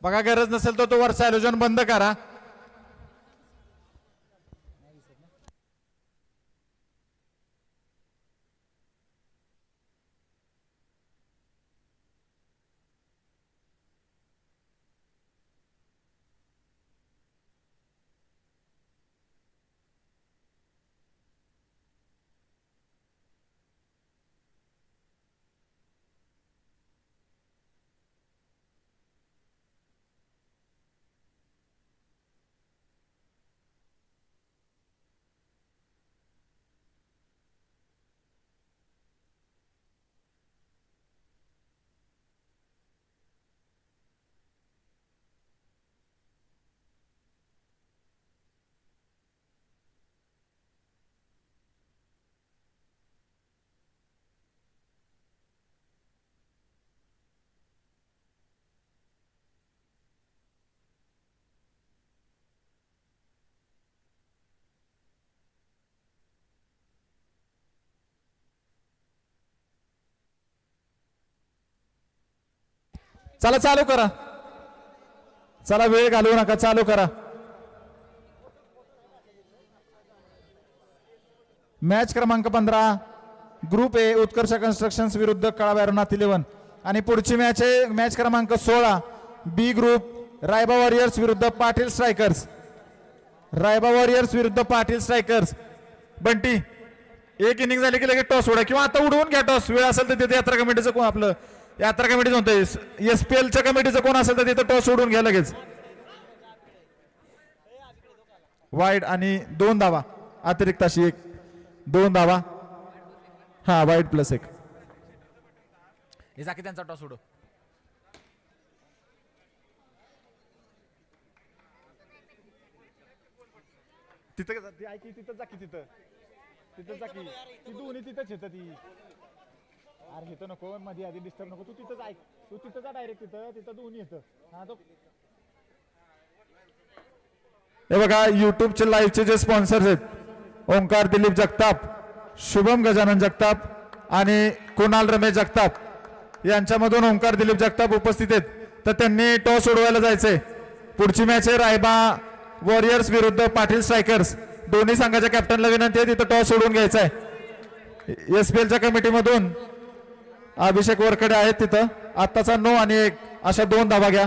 बघा गरज नसेल तर तो वरचा हॅलोजन बंद करा. चला चालू करा. चला वेळ घालवू नका, चालू करा. मॅच क्रमांक 15 ग्रुप ए उत्कर्ष कन्स्ट्रक्शन्स विरुद्ध कळाभैरवनाथ 11. आणि पुढची मॅच आहे मॅच क्रमांक 16 बी ग्रुप रायबा वॉरियर्स विरुद्ध पाटील स्ट्रायकर्स. रायबा वॉरियर्स विरुद्ध पाटील स्ट्रायकर्स. बंटी एक इनिंग झाली की लगेच टॉस उडा किंवा आता उडवून घ्या टॉस. वेळ असेल तर तिथे यात्रा कमिटीचं कोण आपलं यात्रा कमिटीचं म्हणतोय एसपीएलच्या कमिटीचं कोण असेल तर तिथे टॉस उडवून घ्या लगेच. वाईड आणि 2 धावा अतिरिक्त अशी 2 धावा. हा वाईड प्लस 1. हे जाकी त्यांचा टॉस उडव. तिथं ऐकी तिथं जाकी तिथं जाकी ती दोन्ही तिथंच येतं ती. अरे इथं नको मध्ये आधी डिस्टर्ब नको. तू तिथंच ऐक. तू तिथं जा डायरेक्ट तिथं दोन्ही येतं. हा तो हे बघा युट्यूबचे लाईव्हचे जे स्पॉन्सर्स आहेत ओंकार दिलीप जगताप, शुभम गजानन जगताप आणि कुणाल रमेश जगताप यांच्यामधून ओंकार दिलीप जगताप उपस्थित आहेत. तर त्यांनी टॉस उडवायला जायचंय. पुढची मॅच आहे रायबा वॉरियर्स विरुद्ध पाटील स्ट्रायकर्स. दोन्ही संघाच्या कॅप्टनला विनंती आहे तिथं टॉस उडवून घ्यायचा आहे. एसपीएलच्या कमिटीमधून अभिषेक वरकडे आहेत तिथं. आत्ताचा 9 आणि 1 अशा 2 धावा घ्या.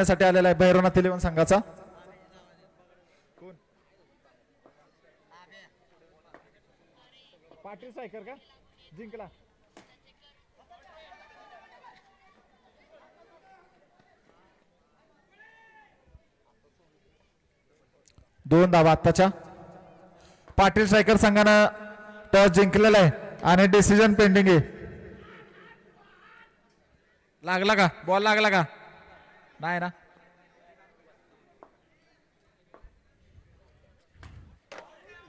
साठी आलेला आहे भैरवनाथ 11 संघाचा. पाटील स्ट्रायकर का जिंकला. दोन धावा आत्ताच्या. पाटील स्ट्रायकर संघानं टॉस जिंकलेला आहे आणि डिसिजन पेंडिंग आहे. लागला का बॉल लागला का नाही ना.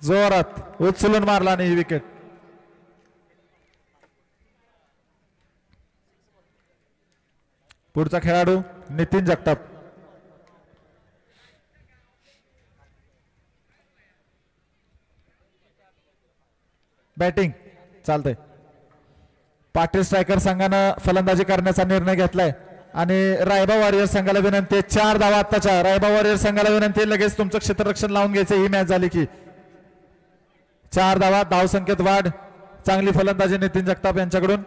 जोरात उचलून मारला आणि ही विकेट. पुढचा खेळाडू नितीन जगताप. बॅटिंग चालतंय. पाटील स्ट्रायकर संघानं फलंदाजी करण्याचा निर्णय घेतलाय आणि रायबा वॉरियर संघाला विनंती 4 धावा आत्ताच्या. रायबा वॉरियर संघाला विनंती लगेच तुमचं क्षेत्ररक्षण लावून घ्यायचं. ही मॅच झाली की 4 धावा. धाव संख्येत वाढ. चांगली फलंदाजी नितीन जगताप यांच्याकडून.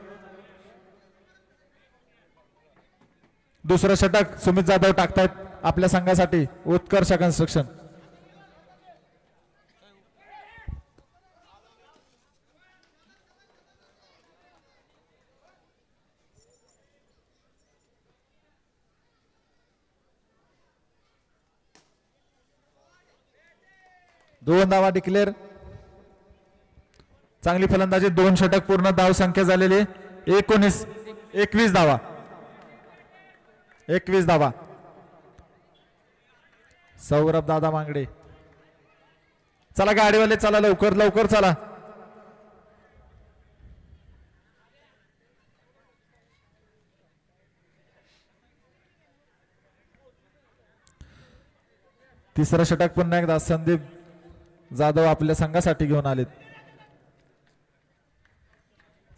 दुसरं षटक सुमित जाधव टाकतायत आपल्या संघासाठी उत्कर्ष कन्स्ट्रक्शन. दोन धावा डिक्लेअर. चांगली फलंदाजी. 2 षटक पूर्ण. धाव संख्या झालेली 21 धावा. 21 धावा. सौरभ दादा मांगडे. चला गाडीवाले चला लवकर लवकर चला. तिसरं षटक पुन्हा एकदा संदीप जाधव आपल्या संघासाठी घेऊन आलेत.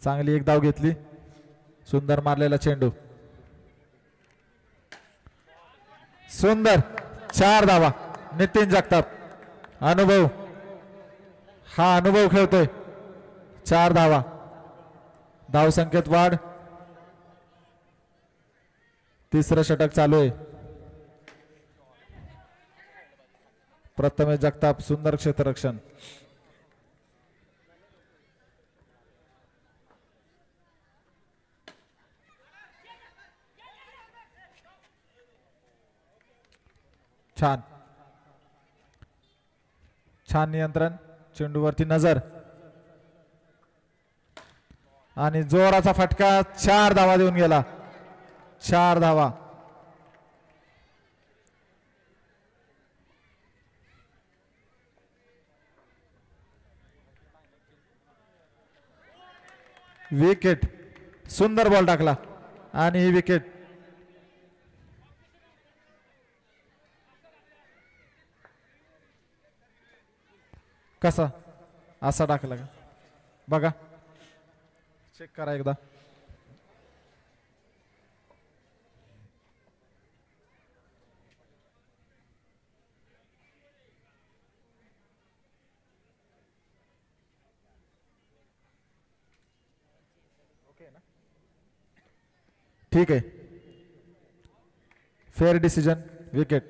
चांगली एक धाव घेतली. सुंदर मारलेला चेंडू. सुंदर 4 धावा. नितीन जगताप अनुभव, हा अनुभव खेळतोय. 4 धावा. धाव संख्येत वाढ. तिसरं षटक चालू आहे. प्रथमेश जगताप सुंदर क्षेत्ररक्षण. छान छान नियंत्रण. चेंडूवरती नजर आणि जोराचा फटका. 4 धावा देऊन गेला. 4 धावा. विकेट. सुंदर बॉल टाकला आणि ही विकेट. कसा असा टाकला का बघा, चेक करा एकदा. ठीक आहे. Fair decision. विकेट.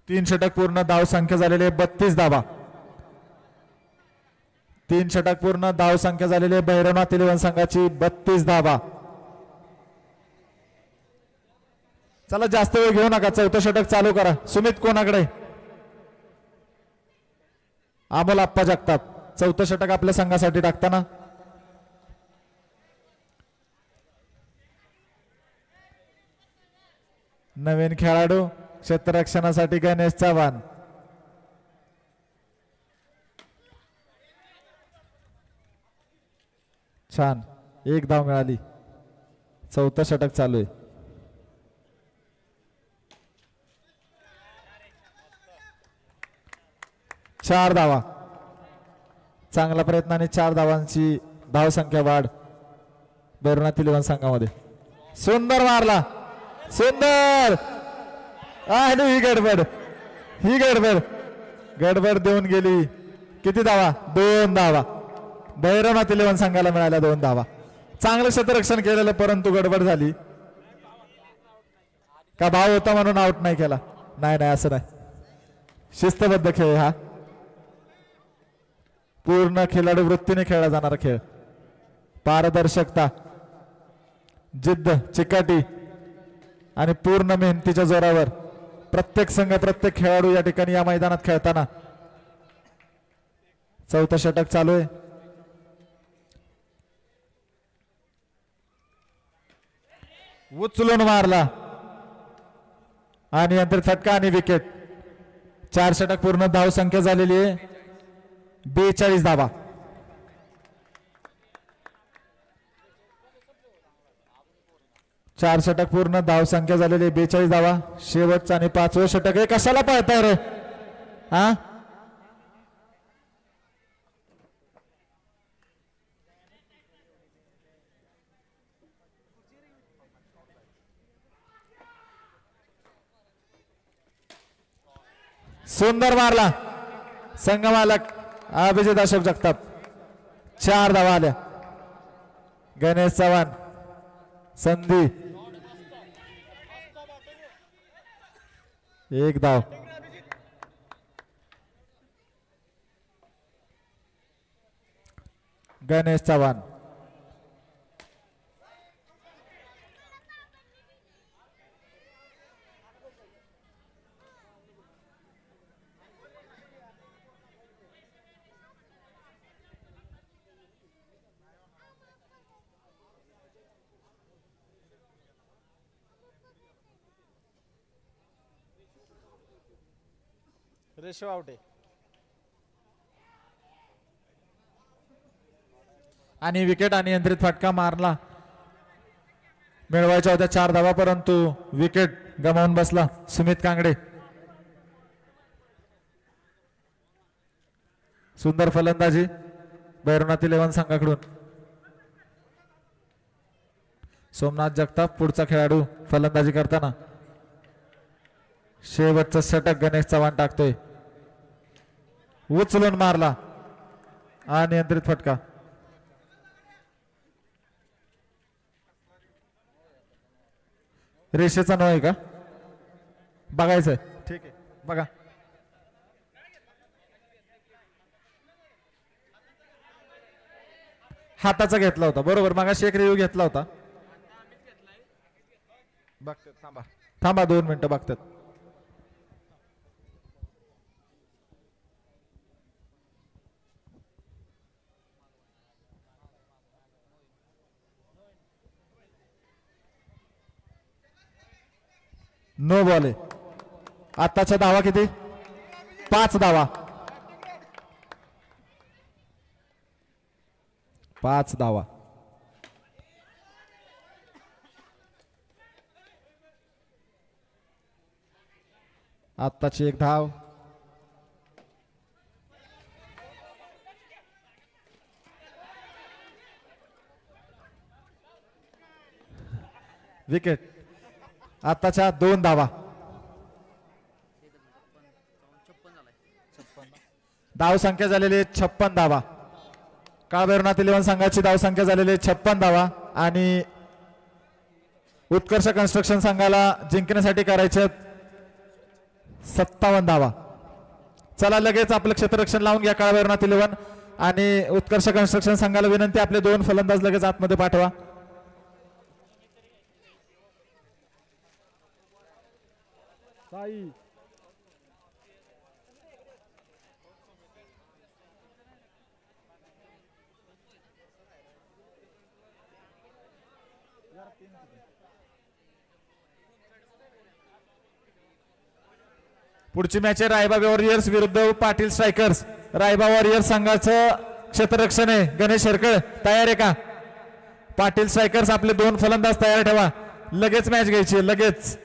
3 षटक पूर्ण. धाव संख्या झालेली 32 धावा. 3 षटक पूर्ण. धाव संख्या झालेली भैरवनाथ इलेव्हन संघाची 32 धावा. चला जास्त वेळ घेऊ नका. 4थं षटक चालू करा. सुमित कोणाकडे? अमोल आप्पा जगताप 4थं षटक आपल्या संघासाठी टाकताना. नवीन खेळाडू क्षेत्ररक्षणासाठी गणेश चव्हाण. छान. 1 धाव मिळाली. 4थं षटक चालू आहे. चार धावा. चांगला प्रयत्नाने 4 धावांची धाव संख्या वाढ भैरवनाथ इलेव्हन संघामध्ये. सुंदर मारला. सुंदर. आणि ही गडबड. ही गडबड. गडबड देऊन गेली. किती धावा? 2 धावा. भैरवनाथ इलेव्हन संघाला मिळाल्या 2 धावा. चांगलं क्षेत्ररक्षण केलेलं परंतु गडबड झाली. का भाव होता म्हणून आउट नाही केला? नाही नाही असं नाही. शिस्तबद्ध खेळ हा. पूर्ण खेळाडू वृत्तीने खेळला जाणारा खेळ. पारदर्शकता, जिद्द, चिकाटी आणि पूर्ण मेहनतीच्या जोरावर प्रत्येक संघ, प्रत्येक खेळाडू या ठिकाणी या मैदानात खेळताना. 4थं षटक चालू आहे. उचलून मारला आणि यंत्रित फटका आणि विकेट. 4 षटक पूर्ण. धाव संख्या झालेली आहे 42 धावा. चार षटक पूर्ण. धाव संख्या झालेली 42 धावा. शेवटचा आणि 5वं षटक आहे. कशाला पळताय रे हा? सुंदर मारला. संघ मालक अभिजित अशोक जगताप. 4 धावा आल्या. गणेश चव्हाण संधी. 1 धाव. गणेश चव्हाण. रेशो आउट आहे. आणि विकेट आणि यंत्रित फटका मारला मिळवायच्या होत्या 4 धावा, परंतु विकेट गमावून बसला सुमित कांगडे. सुंदर फलंदाजी भैरवनाथ 11 संघाकडून. सोमनाथ जगताप पुढचा खेळाडू फलंदाजी करताना. शेवटचा षटक गणेश चव्हाण टाकतोय. उचलून मारला, अनियंत्रित फटका. रेषेचा नो आहे का बघायचंय? ठीक आहे बघा. हाताचा घेतला होता बरोबर, मागाशी एक रिव्ह्यू घेतला होता. बघतात थांबा थांबा 2 मिनिटं बघतात. नो बॉल आहे. आताचा धावा किती? 5 धावा. 5 धावा. आत्ताची एक धाव. विकेट. आताच्या 2 धावा. धाव संख्या झालेली 56 धावा. काळभैरवनाथ 11 संघाची धाव संख्या झालेली 56 धावा आणि उत्कर्ष कन्स्ट्रक्शन संघाला जिंकण्यासाठी करायचे 57 धावा. चला लगेच आपलं क्षेत्ररक्षण लावून घ्या काळभैरवनाथ 11 आणि उत्कर्ष कन्स्ट्रक्शन संघाला विनंती, आपले 2 फलंदाज लगेच आतमध्ये पाठवा. पुढची मॅच आहे रायबा वॉरियर्स विरुद्ध पाटील स्ट्रायकर्स. रायबा वॉरियर्स संघाचं क्षेत्ररक्षण आहे गणेश हेरकळ. तयार आहे का? पाटील स्ट्रायकर्स आपले 2 फलंदाज तयार ठेवा, लगेच मॅच घ्यायची लगेच.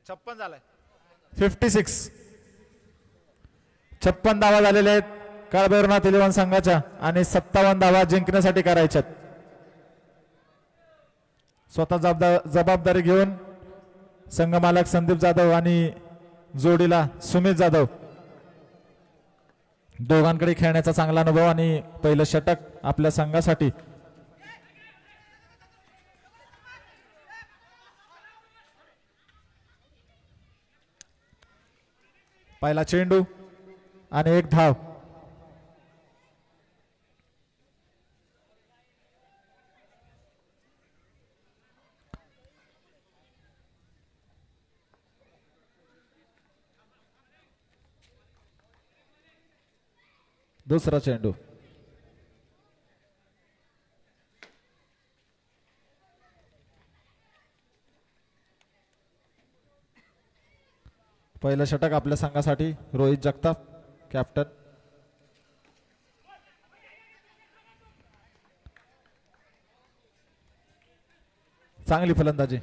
छप्पन झालाय. 56 धावा झालेल्या आहेत काळभैरवनाथ 11 संघाच्या आणि 57 धावा जिंकण्यासाठी करायच्यात. स्वतः जबाबदारी घेऊन संघ मालक संदीप जाधव आणि जोडीला सुमित जाधव दोघांकडे खेळण्याचा चांगला अनुभव आणि पहिलं षटक आपल्या संघासाठी. पहिला चेंडू आणि 1 धाव. दुसरा चेंडू. पहिलं षटक आपल्या संघासाठी रोहित जगताप कॅप्टन. चांगली फलंदाजी,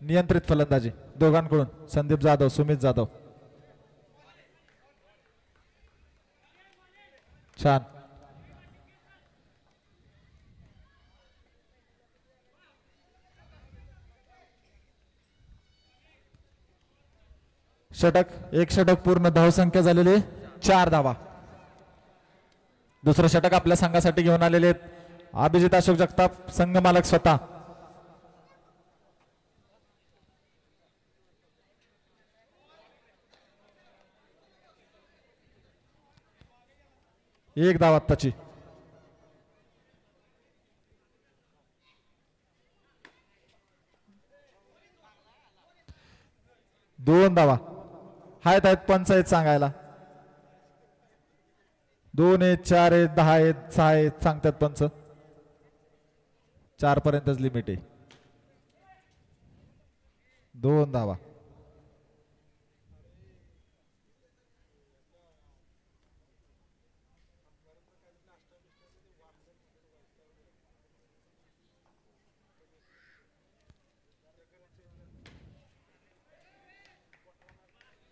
नियंत्रित फलंदाजी दोघांकडून. संदीप जाधव सुमित जाधव छान. षटक. 1 षटक पूर्ण. धाव संख्या झालेली 4 धावा. दुसरं षटक आपल्या संघासाठी घेऊन आलेले आहेत अभिजित अशोक जगताप संघ मालक स्वतः. एक धाव आत्ताची. दोन धावा आहेत पंचायत सांगायला. 2 आहेत 4 आहेत 10 आहेत 6 आहेत सांगतात पंच. 4 पर्यंतच लिमिट आहे. 2 धावा.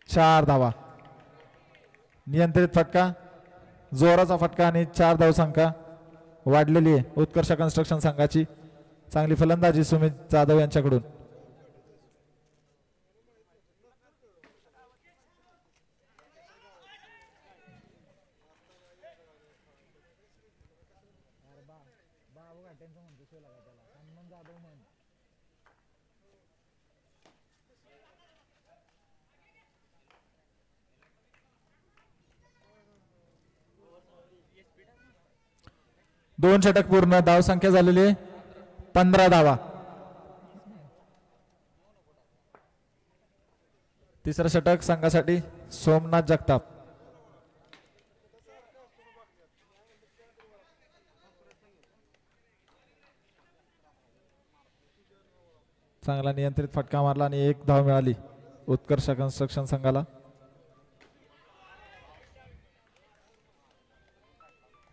चार धावा. नियंत्रित फटका, जोराचा फटका आणि 4 धावसंख्या वाढलेली आहे उत्कर्ष कन्स्ट्रक्शन संघाची. चांगली फलंदाजी सुमित जाधव यांच्याकडून. दोन षटक पूर्ण, धाव संख्या झालेली आहे 15 धावा. तिसरं षटक संघासाठी सोमनाथ जगताप. चांगला नियंत्रित फटका मारला आणि 1 धाव मिळाली उत्कर्ष कन्स्ट्रक्शन संघाला.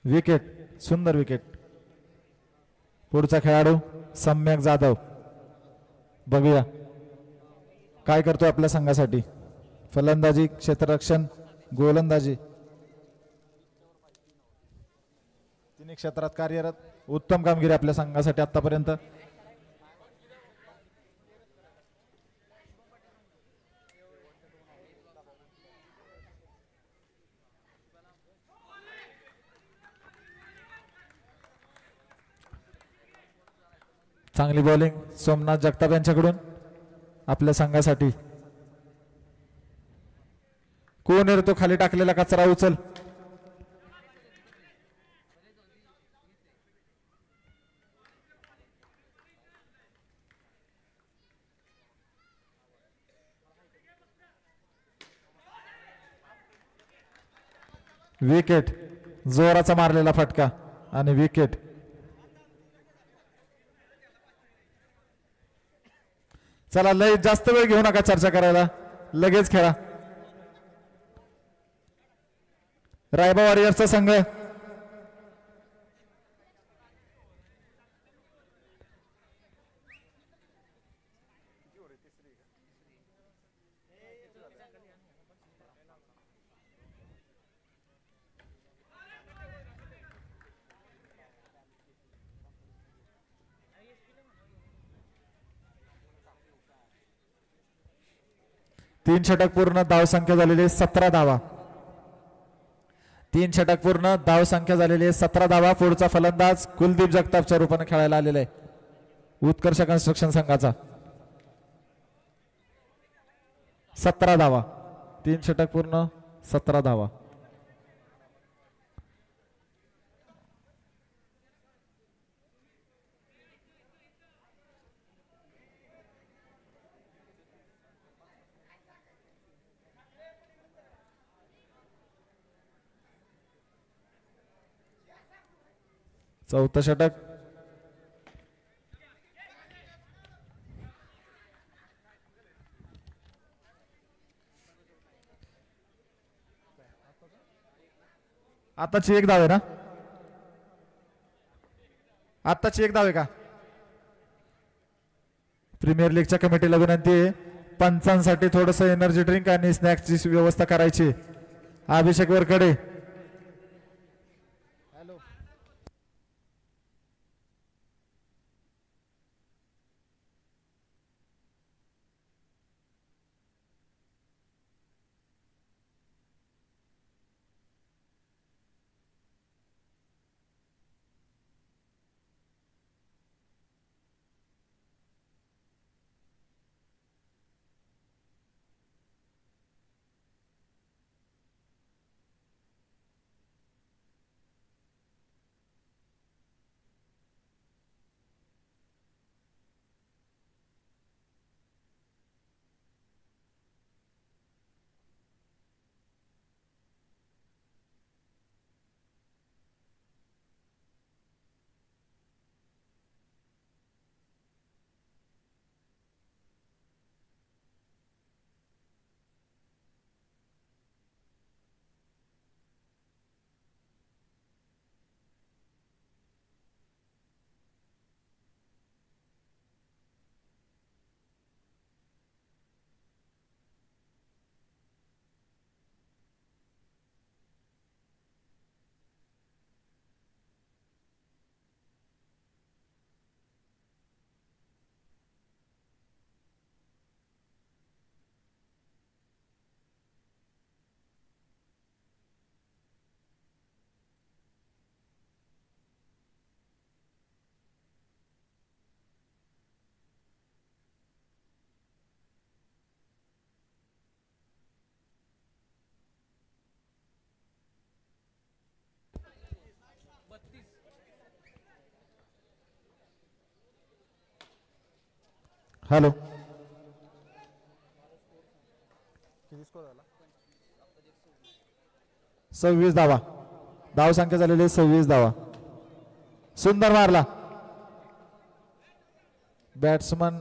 विकेट, सुंदर विकेट. पुढचा खेळाडू सम्यक जाधव. बघूया काय करतो आपल्या संघासाठी. फलंदाजी, क्षेत्ररक्षण, गोलंदाजी तिन्ही क्षेत्रात कार्यरत. उत्तम कामगिरी आपल्या संघासाठी आतापर्यंत. चांगली बॉलिंग सोमनाथ जगताप यांच्याकडून आपल्या संघासाठी. कोण येतो खाली टाकलेला कचरा उचल. विकेट, जोराचा मारलेला फटका आणि विकेट. चला लय जास्त वेळ घेऊ नका चर्चा करायला, लगेच खेळा. रायबा वॉरियर्सचा संघ तीन षटक पूर्ण, धाव संख्या झालेली 17 धावा. 3 षटक पूर्ण, धाव संख्या झालेली 17 धावा. पुढचा फलंदाज कुलदीप जगतापच्या रूपाने खेळायला आलेला आहे उत्कर्ष कन्स्ट्रक्शन संघाचा. 17 धावा. 3 षटक पूर्ण, 17 धावा. चौथं षटक. आताची 1 धाव आहे ना? आताची 1 धाव आहे का? प्रीमियर लीगच्या कमिटीला विनंती आहे, पंचांसाठी थोडस एनर्जी ड्रिंक आणि स्नॅक्सची व्यवस्था करायची. अभिषेक वरकडे. हॅलो 26 धावा. धाव संख्या झालेली 26 धावा. सुंदर मारला बॅट्समन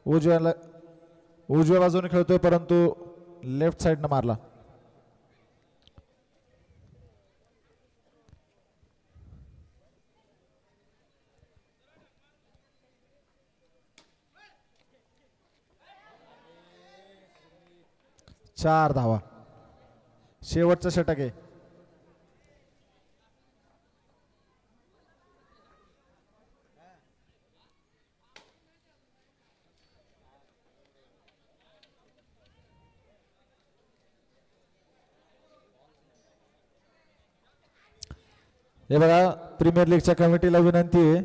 उजव्या बाजूने खेळतोय परंतु लेफ्ट साइडनं मारला. चार धावा. शेवटचं षटक आहे. हे बघा प्रीमियर लीगच्या कमिटीला विनंती आहे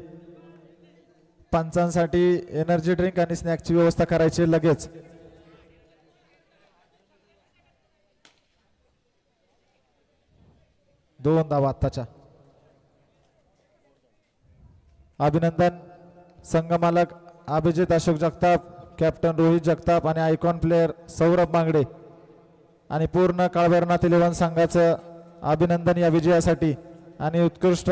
पंचांसाठी एनर्जी ड्रिंक आणि स्नॅक्सची व्यवस्था करायची लगेच. दोन धावा आत्ताच्या. अभिनंदन संघ मालक अभिजित अशोक जगताप, कॅप्टन रोहित जगताप आणि आयकॉन प्लेयर सौरभ बांगडे आणि पूर्ण काळभैरवनाथ 11 संघाचं अभिनंदन या विजयासाठी आणि उत्कृष्ट